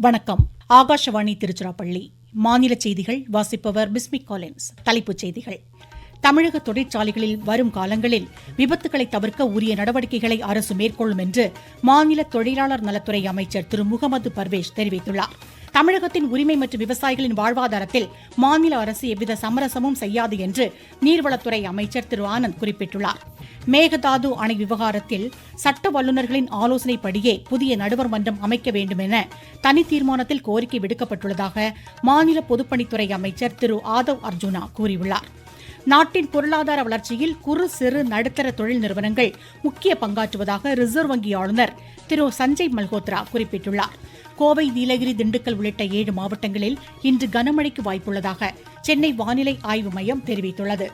வணக்கம். ஆகாஷவாணி திருச்சிராப்பள்ளி. மாநில செய்திகள் வாசிப்பவர் பிஸ்மிக் காலின்ஸ். தலைப்புச் செய்திகள். தமிழக தொழிற்சாலைகளில் வரும் காலங்களில் விபத்துகளை தவிர்க்க உரிய நடவடிக்கைகளை அரசு மேற்கொள்ளும் என்று மாநில தொழிலாளர் நலத்துறை அமைச்சர் திரு முகமது பர்வேஸ் தெரிவித்துள்ளார். தமிழகத்தின் உரிமை மற்றும் விவசாயிகளின் வாழ்வாதாரத்தில் மாநில அரசு எவ்வித சமரசமும் செய்யாது என்று நீர்வளத்துறை அமைச்சர் திரு ஆனந்த் குறிப்பிட்டுள்ளார். மேகதாது அணை விவகாரத்தில் சட்ட வல்லுநர்களின் ஆலோசனைப்படியே புதிய நடுவர் மன்றம் அமைக்க வேண்டும் என தனி தீர்மானத்தில் கோரிக்கை விடுக்கப்பட்டுள்ளதாக மாநில பொதுப்பணித்துறை அமைச்சர் திரு ஆதவ் அர்ஜுனா கூறியுள்ளார். நாட்டின் பொருளாதார வளர்ச்சியில் குறு சிறு நடுத்தர தொழில் நிறுவனங்கள் முக்கிய பங்காற்றுவதாக ரிசர்வ் வங்கி ஆளுநர் திரு சஞ்சய் மல்ஹோத்ரா குறிப்பிட்டுள்ளார். கோவை, நீலகிரி, திண்டுக்கல் உள்ளிட்ட 7 மாவட்டங்களில் இன்று கனமழைக்கு வாய்ப்புள்ளதாக சென்னை வானிலை ஆய்வு மையம் தெரிவித்துள்ளது.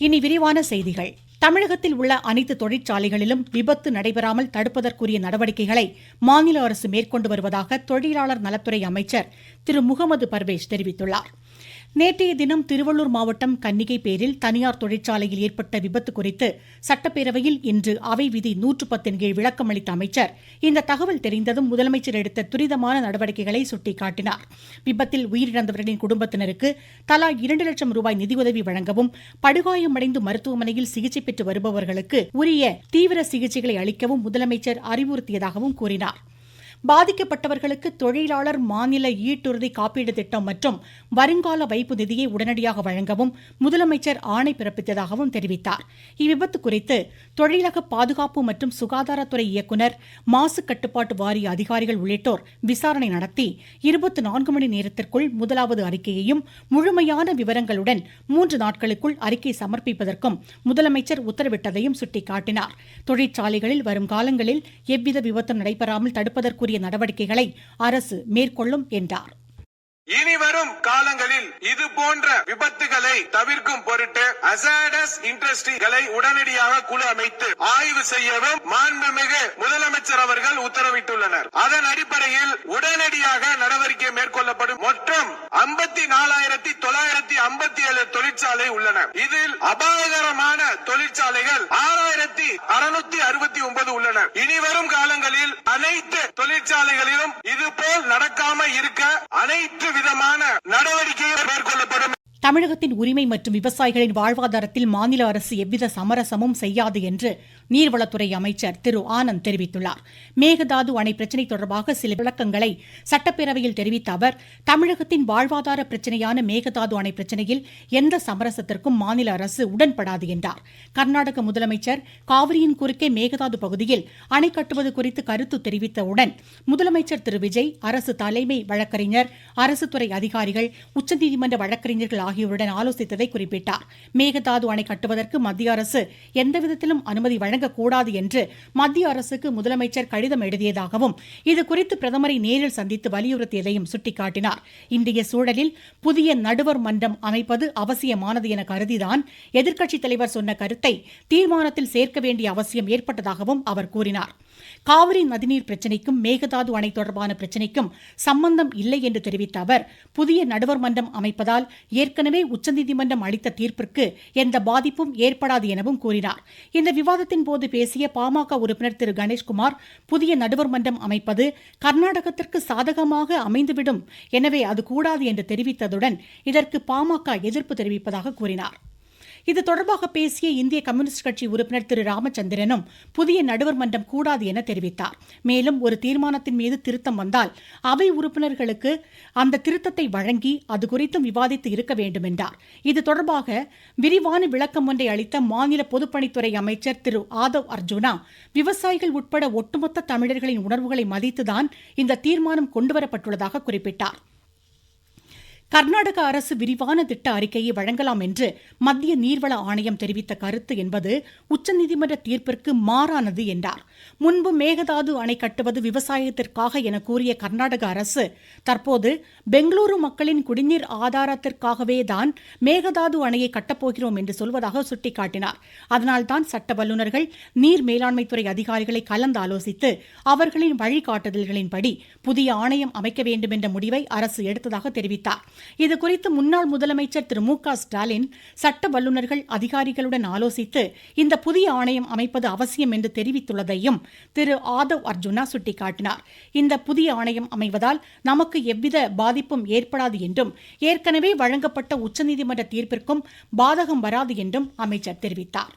இனி விரிவான செய்திகள். தமிழகத்தில் உள்ள அனைத்து தொழிற்சாலைகளிலும் விபத்து நடைபெறாமல் தடுப்பதற்குரிய நடவடிக்கைகளை மாநில அரசு மேற்கொண்டு வருவதாக தொழிலாளர் நலத்துறை அமைச்சர் திரு முகமது பர்வேஸ் தெரிவித்துள்ளார். நேற்றைய தினம் திருவள்ளூர் மாவட்டம் கன்னிகைப்பேரில் தனியார் தொழிற்சாலையில் ஏற்பட்ட விபத்து குறித்து சட்டப்பேரவையில் இன்று அவை விதி 110 கீழ் விளக்கம் அளித்த அமைச்சர் இந்த தகவல் தெரிந்ததும் முதலமைச்சர் எடுத்த துரிதமான நடவடிக்கைகளை சுட்டிக்காட்டினார். விபத்தில் உயிரிழந்தவர்களின் குடும்பத்தினருக்கு தலா 2 லட்சம் ரூபாய் நிதியுதவி வழங்கவும், படுகாயமடைந்து மருத்துவமனையில் சிகிச்சை பெற்று வருபவர்களுக்கு உரிய தீவிர சிகிச்சைகளை அளிக்கவும் முதலமைச்சர் அறிவுறுத்தியதாகவும் கூறினார். பாதிக்கப்பட்டவர்களுக்கு தொழிலாளர் மாநில ஈட்டுறுதி காப்பீடு திட்டம் மற்றும் வருங்கால வைப்பு நிதியை உடனடியாக வழங்கவும் முதலமைச்சர் ஆணை பிறப்பித்ததாகவும் தெரிவித்தார். இவ்விபத்து குறித்து தொழிலக பாதுகாப்பு மற்றும் சுகாதாரத்துறை இயக்குநர், மாசு கட்டுப்பாட்டு வாரிய அதிகாரிகள் உள்ளிட்டோர் விசாரணை நடத்தி 24 மணி நேரத்திற்குள் முதலாவது அறிக்கையையும் முழுமையான விவரங்களுடன் 3 நாட்களுக்குள் அறிக்கை சமர்ப்பிப்பதற்கும் முதலமைச்சர் உத்தரவிட்டதையும் சுட்டிக்காட்டினார். தொழிற்சாலைகளில் வரும் காலங்களில் எவ்வித விபத்தும் நடைபெறாமல் தடுப்பதற்குரிய நடவடிக்கைகளை அரசு மேற்கொள்ளும் என்றார். இனி வரும் காலங்களில் இது போன்ற விபத்துகளை தவிர்க்கும் பொருட்டு ஹசார்டஸ் இண்டஸ்ட்ரிகளை உடனடியாக குழு அமைத்து ஆய்வு செய்யவும் மாண்புமிகு முதலமைச்சர் அவர்கள் உத்தரவிட்டுள்ளனர். அதன் அடிப்படையில் உடனடியாக நடவடிக்கை மேற்கொள்ளப்படும். மொத்தம் 54,957 தொழிற்சாலை உள்ளன. இதில் அபாயகரமான தொழிற்சாலைகள் 6,669 உள்ளன. இனி வரும் காலங்களில் அனைத்து தொழிற்சாலைகளிலும் இதுபோல் நடக்காம இருக்க அனைத்து விதமான நடவடிக்கைகள் மேற்கொள்ளப்படும். தமிழகத்தின் உரிமை மற்றும் விவசாயிகளின் வாழ்வாதாரத்தில் மாநில அரசு எவ்வித சமரசமும் செய்யாது என்று நீர்வளத்துறை அமைச்சர் திரு ஆனந்த் தெரிவித்துள்ளார். மேகதாது அணை பிரச்சினை தொடர்பாக சில விளக்கங்களை சட்டப்பேரவையில் தெரிவித்த அவர், தமிழகத்தின் வாழ்வாதார பிரச்சினையான மேகதாது அணை பிரச்சினையில் எந்த சமரசத்திற்கும் மாநில அரசு உடன்படாது என்றார். கர்நாடக முதலமைச்சர் காவிரியின் குறுக்கே மேகதாது பகுதியில் அணை கட்டுவது குறித்து கருத்து தெரிவித்தவுடன் முதலமைச்சர் திரு விஜய், அரசு தலைமை வழக்கறிஞர், அரசு துறை அதிகாரிகள், உச்சநீதிமன்ற வழக்கறிஞர்கள் ஆகியோருடன் ஆலோசித்ததை குறிப்பிட்டார். மேகதாது அணை கட்டுவதற்கு மத்திய அரசு எந்தவிதத்திலும் அனுமதி வழங்கக்கூடாது என்று மத்திய அரசுக்கு முதலமைச்சர் கடிதம் எழுதியதாகவும், இதுகுறித்து பிரதமரை நேரில் சந்தித்து வலியுறுத்தியதையும் சுட்டிக்காட்டினார். இன்றைய சூழலில் புதிய நடுவர் மன்றம் அமைப்பது அவசியமானது என கருதிதான் எதிர்க்கட்சித் தலைவர் சொன்ன கருத்தை தீர்மானத்தில் சேர்க்க வேண்டிய அவசியம் ஏற்பட்டதாகவும் அவர் கூறினார். காவிரி நதிநீர் பிரச்சினைக்கும் மேகதாது அணை தொடர்பான பிரச்சினைக்கும் சம்பந்தம் இல்லை என்று தெரிவித்த அவர், புதிய நடுவர் மன்றம் அமைப்பதால் ஏற்கனவே உச்சநீதிமன்றம் அளித்த தீர்ப்பிற்கு எந்த பாதிப்பும் ஏற்படாது எனவும் கூறினார். இந்த விவாதத்தின் போது பேசிய பாமக உறுப்பினர் திரு கணேஷ்குமார், புதிய நடுவர் மன்றம் அமைப்பது கர்நாடகத்திற்கு சாதகமாக அமைந்துவிடும், எனவே அது கூடாது என்று தெரிவித்ததுடன் இதற்கு பாமக எதிர்ப்பு தெரிவிப்பதாக கூறினார். இது தொடர்பாக பேசிய இந்திய கம்யூனிஸ்ட் கட்சி உறுப்பினர் திரு ராமச்சந்திரனும் புதிய நடுவர் மன்றம் கூடாது என தெரிவித்தார். மேலும் ஒரு தீர்மானத்தின் மீது திருத்தம் வந்தால் அவை உறுப்பினர்களுக்கு அந்த திருத்தத்தை வழங்கி அது குறித்தும் விவாதித்து இருக்க வேண்டும் என்றார். இது தொடர்பாக விரிவான விளக்கம் ஒன்றை அளித்த மாநில பொதுப்பணித்துறை அமைச்சர் திரு ஆதவ் அர்ஜுனா, விவசாயிகள் உட்பட ஒட்டுமொத்த தமிழர்களின் உணர்வுகளை மதித்துதான் இந்த தீர்மானம் கொண்டுவரப்பட்டுள்ளதாக குறிப்பிட்டார். கர்நாடக அரசு விரிவான திட்ட அறிக்கையை வழங்கலாம் என்று மத்திய நீர்வள ஆணையம் தெரிவித்த கருத்து என்பது உச்சநீதிமன்ற தீர்ப்பிற்கு மாறானது என்றார். முன்பு மேகதாது அணை கட்டுவது விவசாயத்திற்காக என கூறிய கர்நாடக அரசு தற்போது பெங்களூரு மக்களின் குடிநீர் ஆதாரத்திற்காகவே தான் மேகதாது அணையை கட்டப்போகிறோம் என்று சொல்வதாக சுட்டிக்காட்டினார். அதனால்தான் சட்ட வல்லுநர்கள், நீர் மேலாண்மைத்துறை அதிகாரிகளை கலந்து ஆலோசித்து அவர்களின் வழிகாட்டுதல்களின்படி புதிய ஆணையம் அமைக்க வேண்டும் என்ற முடிவை அரசு எடுத்ததாக தெரிவித்தார். இதுகுறித்து முன்னாள் முதலமைச்சர் திரு மு.க. ஸ்டாலின் சட்ட வல்லுநர்கள் அதிகாரிகளுடன் ஆலோசித்து இந்த புதிய ஆணையம் அமைப்பது அவசியம் என்று தெரிவித்துள்ளதையும் திரு ஆதவ் அர்ஜுனா சுட்டிக்காட்டினார். இந்த புதிய ஆணையம் அமைவதால் நமக்கு எவ்வித பாதிப்பும் ஏற்படாது என்றும் ஏற்கனவே வழங்கப்பட்ட உச்சநீதிமன்ற தீர்ப்பிற்கும் பாதகம் வராது என்றும் அமைச்சர் தெரிவித்தார்.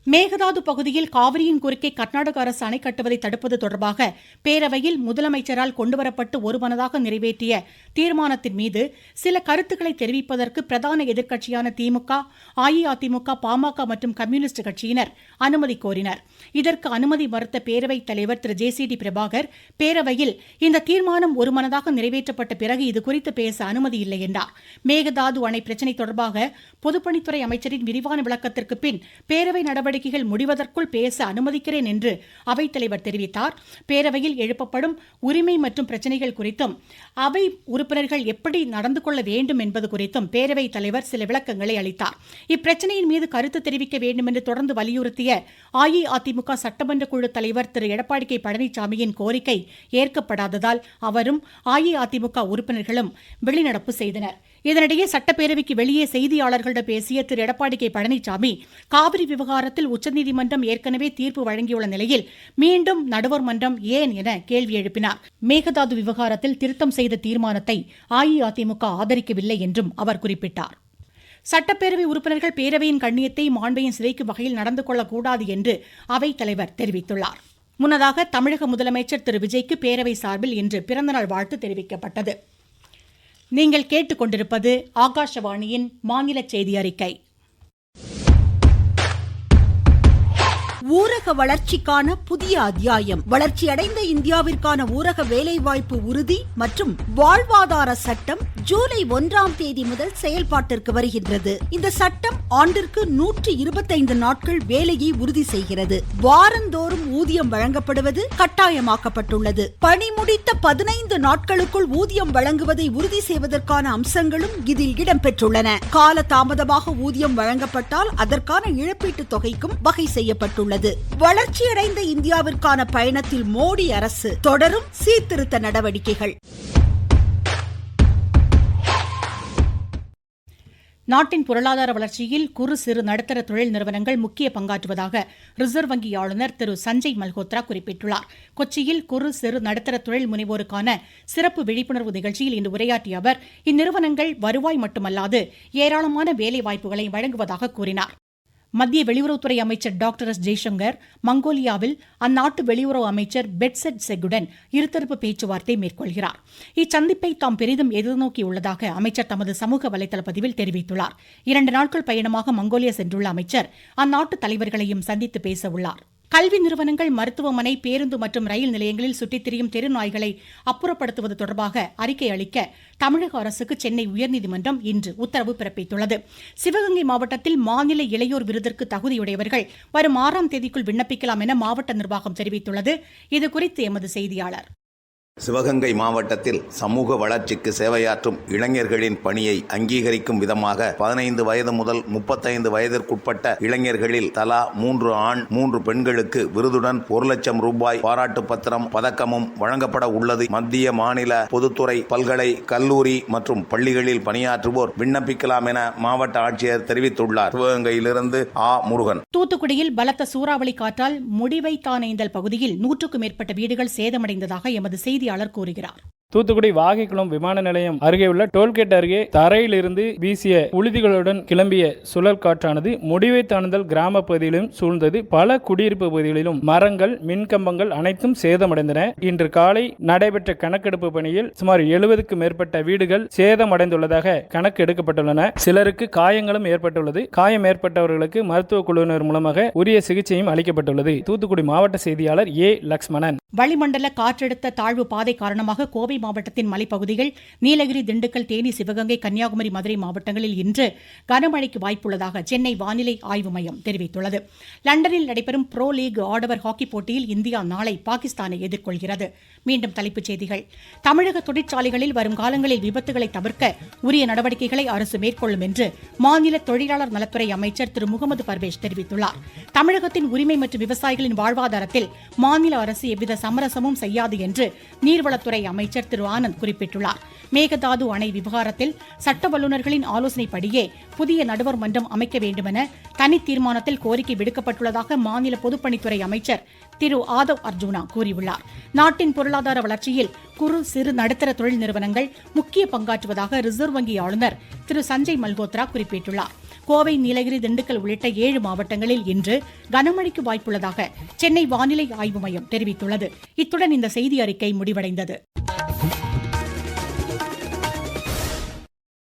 மேகதாது பகுதியில் காவிரியின் குறுக்கே கர்நாடக அரசு அணை கட்டுவதை தடுப்பது தொடர்பாக பேரவையில் முதலமைச்சரால் கொண்டுவரப்பட்டு ஒருமனதாக நிறைவேற்றிய தீர்மானத்தின் மீது சில கருத்துக்களை தெரிவிப்பதற்கு பிரதான எதிர்க்கட்சியான திமுக, அஇஅதிமுக, பாமக மற்றும் கம்யூனிஸ்ட் கட்சியினர் அனுமதி கோரினர். இதற்கு அனுமதி மறுத்த பேரவைத் தலைவர் திரு ஜே.சி.டி. பிரபாகர் பேரவையில் இந்த தீர்மானம் ஒருமனதாக நிறைவேற்றப்பட்ட பிறகு இதுகுறித்து பேச அனுமதி இல்லை என்றார். மேகதாது அணை பிரச்சினை தொடர்பாக பொதுப்பணித்துறை அமைச்சரின் விரிவான விளக்கத்திற்கு பின் பேரவை நடவடிக்கைகள் முடிவதற்குள் பேச அனுமதிக்கிறேன் என்று அவைத்தலைவர் தெரிவித்தார். பேரவையில் எழுப்பப்படும் உரிமை மற்றும் பிரச்சனைகள் குறித்தும் அவை உறுப்பினர்கள் எப்படி நடந்து கொள்ள வேண்டும் என்பது குறித்தும் பேரவைத் தலைவர் சில விளக்கங்களை அளித்தார். இப்பிரச்சனையின் மீது கருத்து தெரிவிக்க வேண்டும் என்று தொடர்ந்து வலியுறுத்திய அஇஅதிமுக சட்டமன்ற குழு தலைவர் திரு எடப்பாடி கே. பழனிசாமியின் கோரிக்கை ஏற்கப்படாததால் அவரும் அஇஅதிமுக உறுப்பினர்களும் வெளிநடப்பு செய்தனர். இதனிடையே சட்டப்பேரவைக்கு வெளியே செய்தியாளர்களிடம் பேசிய திரு எடப்பாடி கே. பழனிசாமி காவிரி விவகாரத்தில் உச்சநீதிமன்றம் ஏற்கனவே தீர்ப்பு வழங்கியுள்ள நிலையில் மீண்டும் நடுவர் மன்றம் ஏன் என கேள்வி எழுப்பினார். மேகதாது விவகாரத்தில் திருத்தம் செய்த தீர்மானத்தை அஇஅதிமுக ஆதரிக்கவில்லை என்றும் அவர் குறிப்பிட்டார். சட்டப்பேரவை உறுப்பினர்கள் பேரவையின் கண்ணியத்தை மாண்பையின் சிதைக்கும் வகையில் நடந்து கொள்ளக்கூடாது என்று அவைத்தலைவர் தெரிவித்துள்ளார். முன்னதாக தமிழக முதலமைச்சர் திரு விஜய்க்கு பேரவை சார்பில் இன்று பிறந்தநாள் வாழ்த்து தெரிவிக்கப்பட்டது. நீங்கள் கேட்டுக்கொண்டிருப்பது ஆகாஷவாணியின் மாநில செய்தி அறிக்கை. ஊரக வளர்ச்சிக்கான புதிய அத்தியாயம். வளர்ச்சியடைந்த இந்தியாவிற்கான ஊரக வேலைவாய்ப்பு உறுதி மற்றும் வாழ்வாதார சட்டம் ஜூலை 1ஆம் தேதி முதல் செயல்பாட்டிற்கு வருகின்றது. இந்த சட்டம் ஆண்டிற்கு 125 நாட்கள் வேலையை உறுதி செய்கிறது. வாரந்தோறும் ஊதியம் வழங்கப்படுவது கட்டாயமாக்கப்பட்டுள்ளது. பணி முடித்த 15 நாட்களுக்குள் ஊதியம் வழங்குவதை உறுதி செய்வதற்கான அம்சங்களும் இதில் இடம்பெற்றுள்ளன. கால தாமதமாக ஊதியம் வழங்கப்பட்டால் அதற்கான இழப்பீட்டுத் தொகைக்கும் வகை செய்யப்பட்டுள்ளது. வளர்ச்சியடைந்த இந்தியாவிற்கான பயணத்தில் மோடி அரசு தொடரும் சீர்திருத்த நடவடிக்கைகள். நாட்டின் பொருளாதார வளர்ச்சியில் குறு சிறு நடுத்தர தொழில் நிறுவனங்கள் முக்கிய பங்காற்றுவதாக ரிசர்வ் வங்கி ஆளுநர் திரு சஞ்சய் மல்ஹோத்ரா குறிப்பிட்டுள்ளார். கொச்சியில் குறு சிறு நடுத்தர தொழில் முனைவோருக்கான சிறப்பு விழிப்புணர்வு நிகழ்ச்சியில் இன்று உரையாற்றிய அவர் இந்நிறுவனங்கள் வருவாய் மட்டுமல்லாது ஏராளமான வேலைவாய்ப்புகளை வழங்குவதாக கூறினார். மத்திய வெளியுறவுத்துறை அமைச்சர் டாக்டர் எஸ். ஜெய்சங்கர் மங்கோலியாவில் அந்நாட்டு வெளியுறவு அமைச்சர் பெட்செட் செகுடன் இருதரப்பு பேச்சுவார்த்தை மேற்கொள்கிறார். இச்சந்திப்பை தாம் பெரிதும் எதிர்நோக்கியுள்ளதாக அமைச்சர் தமது சமூக வலைதள பதிவில் தெரிவித்துள்ளார். 2 நாட்கள் பயணமாக மங்கோலியா சென்றுள்ள அமைச்சர் அந்நாட்டு தலைவர்களையும் சந்தித்து பேச உள்ளார். கல்வி நிறுவனங்கள், மருத்துவமனை, பேருந்து மற்றும் ரயில் நிலையங்களில் சுற்றித் திரியும் தெரு நாய்களை அப்புறப்படுத்துவது தொடர்பாக அறிக்கை அளிக்க தமிழக அரசுக்கு சென்னை உயர்நீதிமன்றம் இன்று உத்தரவு பிறப்பித்துள்ளது. சிவகங்கை மாவட்டத்தில் மாநில இளையோர் விருதிற்கு தகுதியுடையவர்கள் வரும் 6ஆம் தேதிக்குள் விண்ணப்பிக்கலாம் என மாவட்ட நிர்வாகம் தெரிவித்துள்ளது. இதுகுறித்து எமது செய்தியாளர். சிவகங்கை மாவட்டத்தில் சமூக வளர்ச்சிக்கு சேவையாற்றும் இளைஞர்களின் பணியை அங்கீகரிக்கும் விதமாக 15 வயது முதல் 35 வயதிற்குட்பட்ட இளைஞர்களில் தலா 3 ஆண் 3 பெண்களுக்கு விருதுடன் 1 லட்சம் ரூபாய் பாராட்டு பத்திரம், பதக்கமும் வழங்கப்பட உள்ளது. மத்திய, மாநில பொதுத்துறை, பல்கலை, கல்லூரி மற்றும் பள்ளிகளில் பணியாற்றுவோர் விண்ணப்பிக்கலாம் என மாவட்ட ஆட்சியர் தெரிவித்துள்ளார். சிவகங்கையிலிருந்து ஆ. முருகன். தூத்துக்குடியில் பலத்த சூறாவளி காற்றால் முடிவைத்தானேந்தல் பகுதியில் 100க்கும் மேற்பட்ட வீடுகள் சேதமடைந்ததாக எமது செய்தியாளர் கூறுகிறார். தூத்துக்குடி வாகைக்குளம் விமான நிலையம் அருகே உள்ள டோல்கேட் அருகே தரையிலிருந்து வீசிய உழுதிகளுடன் கிளம்பிய சுழல் காற்றானது முடிவைத்தானுதல் கிராம பகுதியிலும் சூழ்ந்தது. பல குடியிருப்பு பகுதிகளிலும் மரங்கள், மின்கம்பங்கள் அனைத்தும் சேதமடைந்தன. இன்று காலை நடைபெற்ற கணக்கெடுப்பு பணியில் சுமார் 70க்கும் மேற்பட்ட வீடுகள் சேதமடைந்துள்ளதாக கணக்கு எடுக்கப்பட்டுள்ளன. சிலருக்கு காயங்களும் ஏற்பட்டுள்ளது. காயம் ஏற்பட்டவர்களுக்கு மருத்துவ குழுவினர் மூலமாக உரிய சிகிச்சையும் அளிக்கப்பட்டுள்ளது. தூத்துக்குடி மாவட்ட செய்தியாளர் ஏ. லக்ஷ்மணன். வளிமண்டல காற்றழுத்த தாழ்வு பாதை காரணமாக கோவை மாவட்டத்தின் மலைப்பகுதிகள், நீலகிரி, திண்டுக்கல், தேனி, சிவகங்கை, கன்னியாகுமரி, மதுரை மாவட்டங்களில் இன்று கனமழைக்கு வாய்ப்புள்ளதாக சென்னை வானிலை ஆய்வு மையம் தெரிவித்துள்ளது. லண்டனில் நடைபெறும் புரோ லீக் ஆடவர் ஹாக்கி போட்டியில் இந்தியா நாளை பாகிஸ்தானை எதிர்கொள்கிறது. மீண்டும் தலைப்புச் செய்திகள். தமிழக தொழிற்சாலைகளில் வரும் காலங்களில் விபத்துகளை தவிர்க்க உரிய நடவடிக்கைகளை அரசு மேற்கொள்ளும் என்று மாநில தொழிலாளர் நலத்துறை அமைச்சர் திரு முகமது பர்வேஷ் தெரிவித்துள்ளார். தமிழகத்தின் உரிமை மற்றும் விவசாயிகளின் வாழ்வாதாரத்தில் மாநில அரசு எவ்வித சமரசமும் செய்யாது என்று நீர்வளத்துறை அமைச்சர் திரு ஆனந்த் குறிப்பிட்டுள்ளார். மேகதாது அணை விவகாரத்தில் சட்ட வல்லுநர்களின் ஆலோசனைப்படியே புதிய நடுவர் மன்றம் அமைக்க வேண்டுமென தனி தீர்மானத்தில் கோரிக்கை விடுக்கப்பட்டுள்ளதாக மாநில பொதுப்பணித்துறை அமைச்சர் திரு ஆதவ் அர்ஜுனா கூறியுள்ளார். நாட்டின் பொருளாதார வளர்ச்சியில் குறு சிறு நடுத்தர தொழில் நிறுவனங்கள் முக்கிய பங்காற்றுவதாக ரிசர்வ் வங்கி ஆளுநர் திரு சஞ்சய் மல்ஹோத்ரா குறிப்பிட்டுள்ளார். கோவை, நீலகிரி, திண்டுக்கல் உள்ளிட்ட 7 மாவட்டங்களில் இன்று கனமழைக்கு வாய்ப்புள்ளதாக சென்னை வானிலை ஆய்வு மையம் தெரிவித்துள்ளது. இத்துடன் இந்த செய்தி அறிக்கை முடிவடைந்தது.